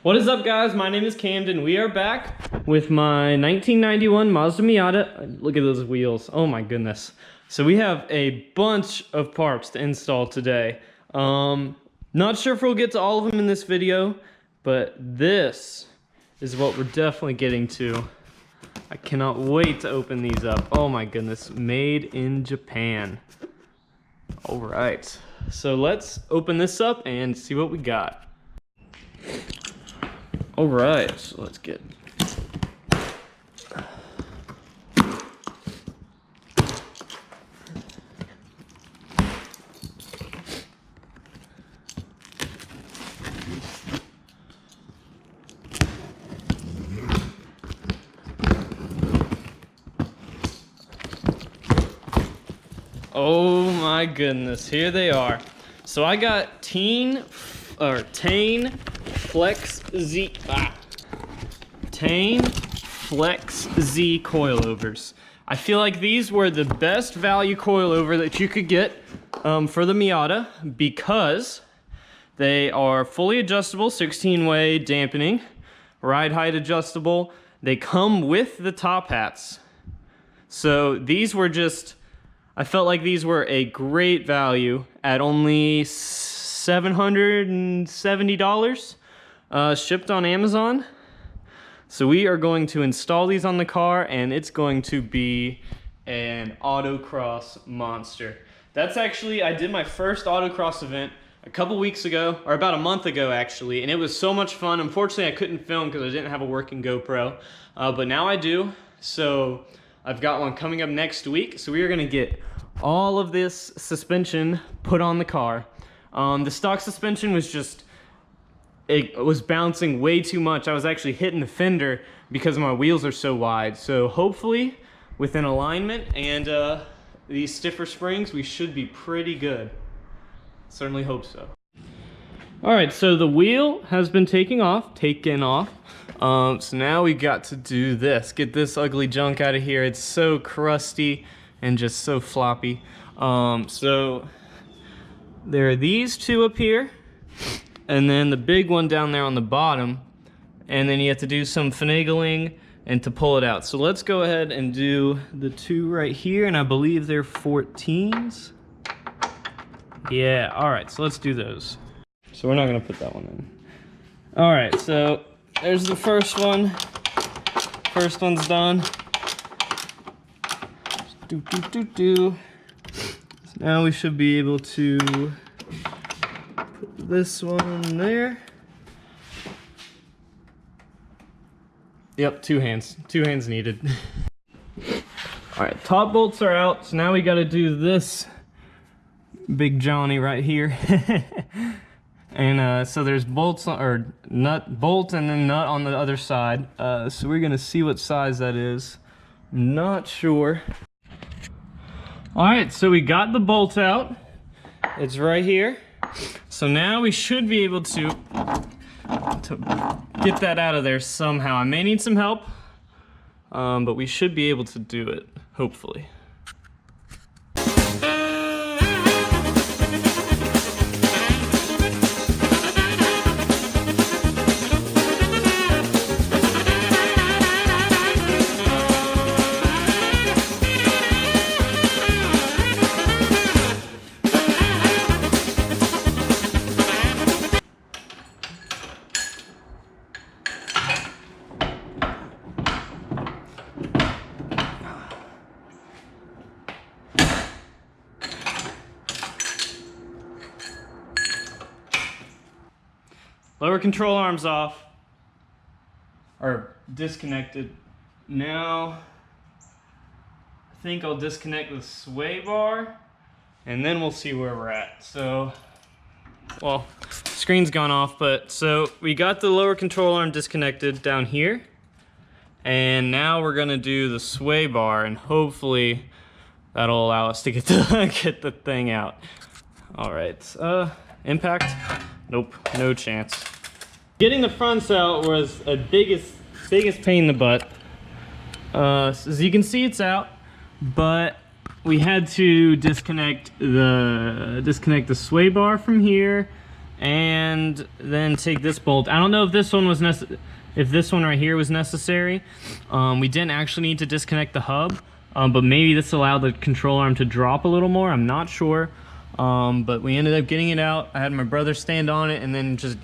What is up, guys? My name is Camden. We are back with my 1991 Mazda Miata. Look at those wheels. Oh my goodness. So we have a bunch of parts to install today. Not sure if we'll get to all of them in this video, but this is what we're definitely getting to. I cannot wait to open these up. Oh my goodness. Made in Japan. All right. So let's open this up and see what we got. All right, so let's get oh my goodness, here they are. So I got Tein Flex Z. Tein Flex Z coilovers. I feel like these were the best value coilover that you could get for the Miata because they are fully adjustable, 16-way dampening, ride height adjustable. They come with the top hats. So these were just, I felt like these were a great value at only $770 shipped on Amazon. So we are going to install these on the car and it's going to be an autocross monster. That's actually, I did my first autocross event a couple weeks ago, or about a month ago actually, and it was so much fun. Unfortunately, I couldn't film because I didn't have a working GoPro, but now I do. So I've got one coming up next week. So we are gonna get all of this suspension put on the car. The stock suspension was just, it was bouncing way too much. I was actually hitting the fender because my wheels are so wide. So hopefully with an alignment and these stiffer springs, we should be pretty good. Certainly hope so. All right, so the wheel has been taken off. So now we got to do this, get this ugly junk out of here. It's so crusty and just so floppy. So there are these two up here, and then the big one down there on the bottom, and then you have to do some finagling and to pull it out. So let's go ahead and do the two right here, and I believe they're 14s. Yeah, all right, so let's do those. So we're not gonna put that one in. All right, so there's the first one. First one's done. So now we should be able to put this one there. Yep, two hands needed. All right, top bolts are out. So now we got to do this big Johnny right here. And so there's bolts or bolt and then nut on the other side. So we're gonna see what size that is. I'm not sure. All right, so we got the bolt out. It's right here. So now we should be able to get that out of there somehow. I may need some help, but we should be able to do it, hopefully. Lower control arms off, or disconnected. Now, I think I'll disconnect the sway bar, and then we'll see where we're at. So, well, screen's gone off, but so we got the lower control arm disconnected down here, and now we're gonna do the sway bar, and hopefully that'll allow us to get the thing out. All right, impact. Nope, no chance. Getting the fronts out was a biggest pain in the butt. As you can see, it's out, but we had to disconnect the sway bar from here, and then take this bolt. I don't know if this one was if this one right here was necessary. We didn't actually need to disconnect the hub, but maybe this allowed the control arm to drop a little more. I'm not sure, but we ended up getting it out. I had my brother stand on it and then just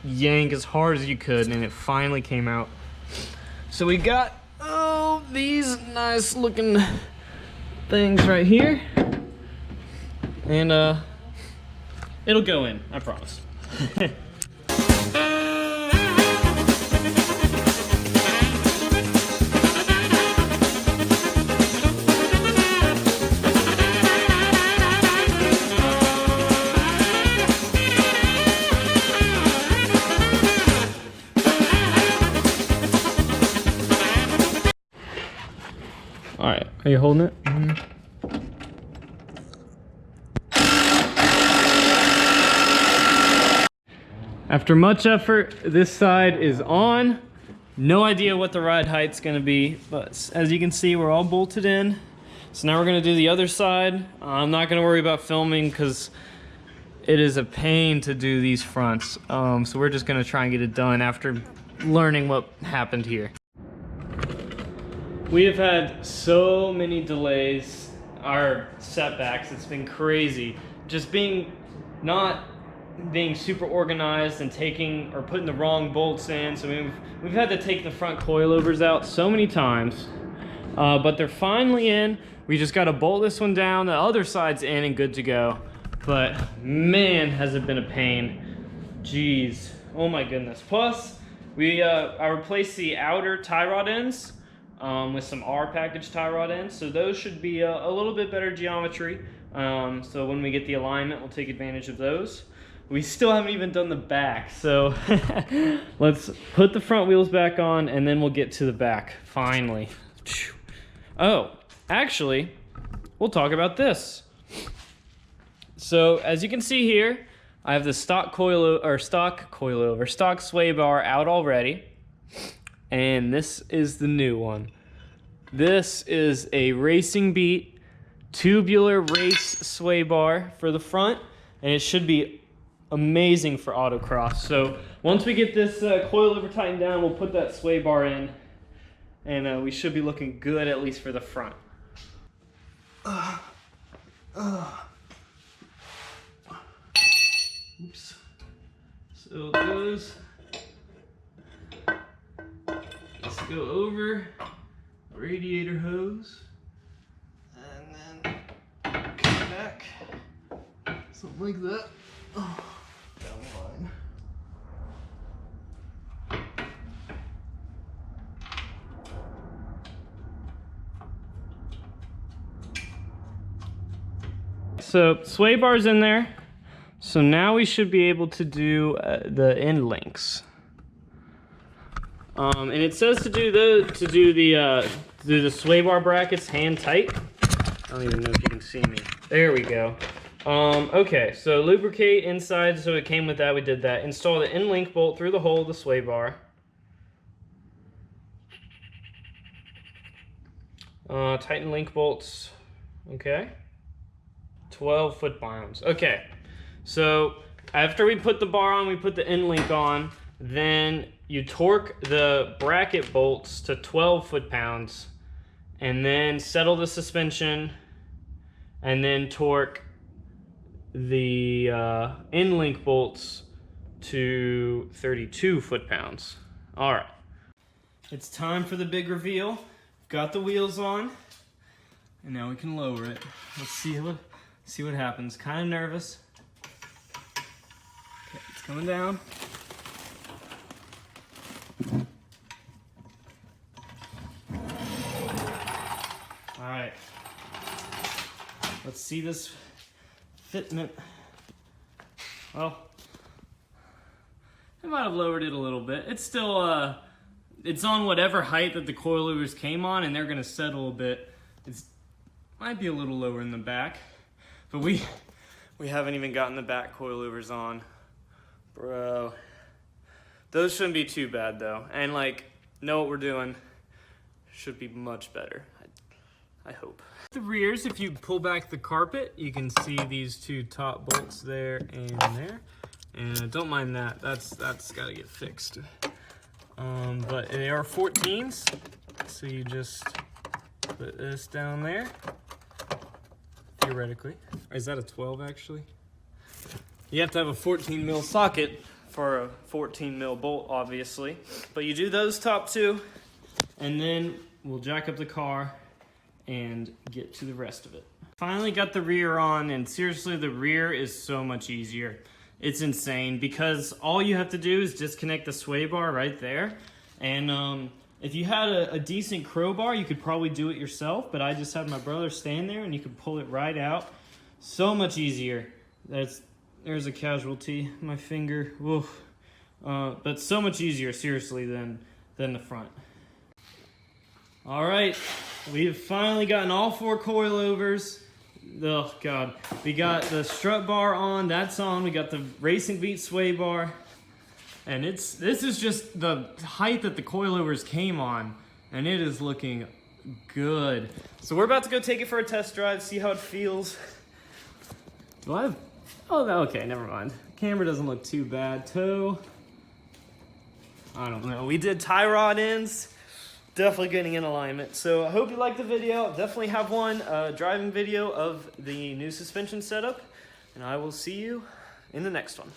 yank as hard as you could, and it finally came out. So we got these nice looking things right here, and it'll go in, I promise. All right, are you holding it? Mm-hmm. After much effort, this side is on. No idea what the ride height's gonna be, but as you can see, we're all bolted in. So now we're gonna do the other side. I'm not gonna worry about filming because it is a pain to do these fronts. So we're just gonna try and get it done after learning what happened here. We have had so many delays, our setbacks, it's been crazy. Just not being super organized and putting the wrong bolts in. So we've had to take the front coilovers out so many times, but they're finally in. We just got to bolt this one down. The other side's in and good to go. But man, has it been a pain. Jeez, oh my goodness. Plus, I replaced the outer tie rod ends with some R package tie rod ends. So those should be a little bit better geometry. So when we get the alignment, we'll take advantage of those. We still haven't even done the back, so let's put the front wheels back on and then we'll get to the back, finally. Oh, actually, we'll talk about this. So as you can see here, I have the stock sway bar out already, and this is the new one. This is a Racing Beat tubular race sway bar for the front, and it should be amazing for autocross. So once we get this coilover tightened down, we'll put that sway bar in, and we should be looking good, at least for the front. Oops. So those, let's go over radiator hose, and then come back, something like that. Oh. Down the line. So sway bar's in there. So now we should be able to do the end links. And it says to do the sway bar brackets hand tight. I don't even know if you can see me. There we go. Okay, so lubricate inside, so it came with that, we did that. Install the end link bolt through the hole of the sway bar. Tighten link bolts, okay. 12 foot-pounds, okay. So after we put the bar on, we put the end link on, then you torque the bracket bolts to 12 foot-pounds, and then settle the suspension, and then torque the end link bolts to 32 foot-pounds. All right, it's time for the big reveal. Got the wheels on, and now we can lower it. Let's see what happens. Kind of nervous. Okay, it's coming down. All right, let's see this fitment. Well, I might have lowered it a little bit. It's still it's on whatever height that the coilovers came on, and they're gonna settle a bit. It's might be a little lower in the back, but we haven't even gotten the back coilovers on, bro. Those shouldn't be too bad though, and like know what we're doing. Should be much better, I hope. The rears, if you pull back the carpet, you can see these two top bolts there and there. And don't mind that, that's gotta get fixed. But they are 14s, so you just put this down there, theoretically. Is that a 12 actually? You have to have a 14 mil socket for a 14 mil bolt, obviously. But you do those top two, and then we'll jack up the car and get to the rest of it. Finally got the rear on, and seriously, the rear is so much easier. It's insane because all you have to do is disconnect the sway bar right there. And if you had a decent crowbar, you could probably do it yourself, but I just had my brother stand there and you could pull it right out. So much easier. There's a casualty, my finger, woof. But so much easier, seriously, than the front. All right, we have finally gotten all 4 coilovers. Oh God, we got the strut bar on, that's on. We got the Racing Beat sway bar. And this is just the height that the coilovers came on, and it is looking good. So we're about to go take it for a test drive, see how it feels. Do I have, oh, okay, never mind. Camera doesn't look too bad. Toe, I don't know. We did tie rod ends, definitely getting in alignment. So I hope you liked the video. I'll definitely have one driving video of the new suspension setup, and I will see you in the next one.